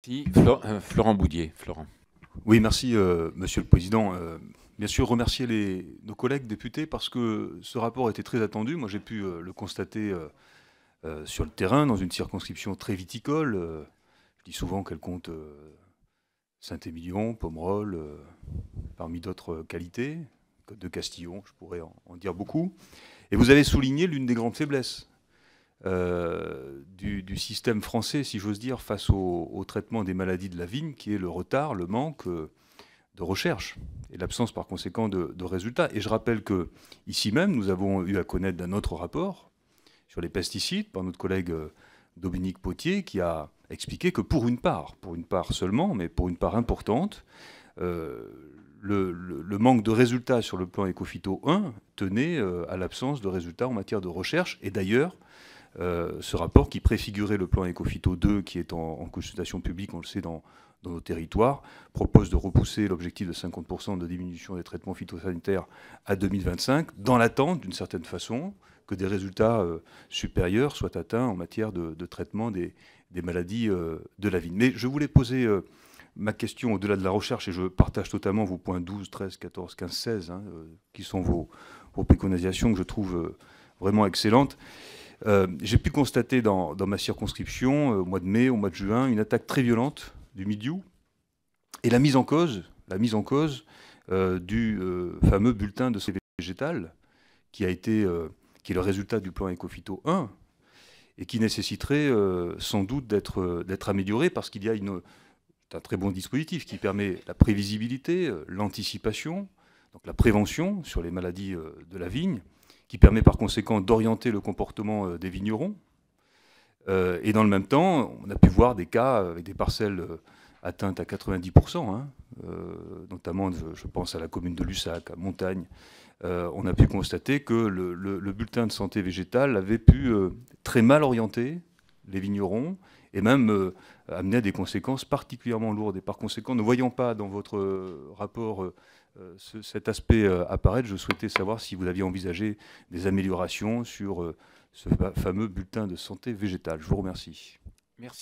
Si, Florent Boudier. Florent. Oui, merci, Monsieur le Président. Bien sûr, remercier nos collègues députés parce que ce rapport était très attendu. Moi, j'ai pu le constater sur le terrain, dans une circonscription très viticole. Je dis souvent qu'elle compte Saint-Émilion, Pomerol, parmi d'autres qualités. Côte de Castillon, je pourrais en dire beaucoup. Et vous avez souligné l'une des grandes faiblesses du système français, si j'ose dire, face au traitement des maladies de la vigne, qui est le retard, le manque de recherche et l'absence par conséquent de résultats. Et je rappelle que ici même, nous avons eu à connaître d'un autre rapport sur les pesticides par notre collègue Dominique Potier, qui a expliqué que pour une part seulement, mais pour une part importante, le manque de résultats sur le plan Ecophyto 1 tenait à l'absence de résultats en matière de recherche. Et d'ailleurs, ce rapport qui préfigurait le plan Ecophyto 2, qui est en consultation publique, on le sait, dans nos territoires, propose de repousser l'objectif de 50% de diminution des traitements phytosanitaires à 2025, dans l'attente, d'une certaine façon, que des résultats supérieurs soient atteints en matière de traitement des maladies de la vigne. Mais je voulais poser ma question au-delà de la recherche, et je partage totalement vos points 12, 13, 14, 15, 16, qui sont vos préconisations que je trouve vraiment excellentes. J'ai pu constater dans ma circonscription, au mois de mai, au mois de juin, une attaque très violente du mildiou et la mise en cause du fameux bulletin de santé végétale qui est le résultat du plan Ecophyto 1 et qui nécessiterait sans doute d'être amélioré parce qu'il y a un très bon dispositif qui permet la prévisibilité, l'anticipation, donc la prévention sur les maladies de la vigne, qui permet par conséquent d'orienter le comportement des vignerons. Et dans le même temps, on a pu voir des cas avec des parcelles atteintes à 90%, notamment, je pense à la commune de Lussac, à Montagne. On a pu constater que le bulletin de santé végétale avait pu très mal orienter les vignerons et même amener à des conséquences particulièrement lourdes. Et par conséquent, ne voyant pas dans votre rapport cet aspect apparaître, je souhaitais savoir si vous aviez envisagé des améliorations sur ce fameux bulletin de santé végétale. Je vous remercie. Merci.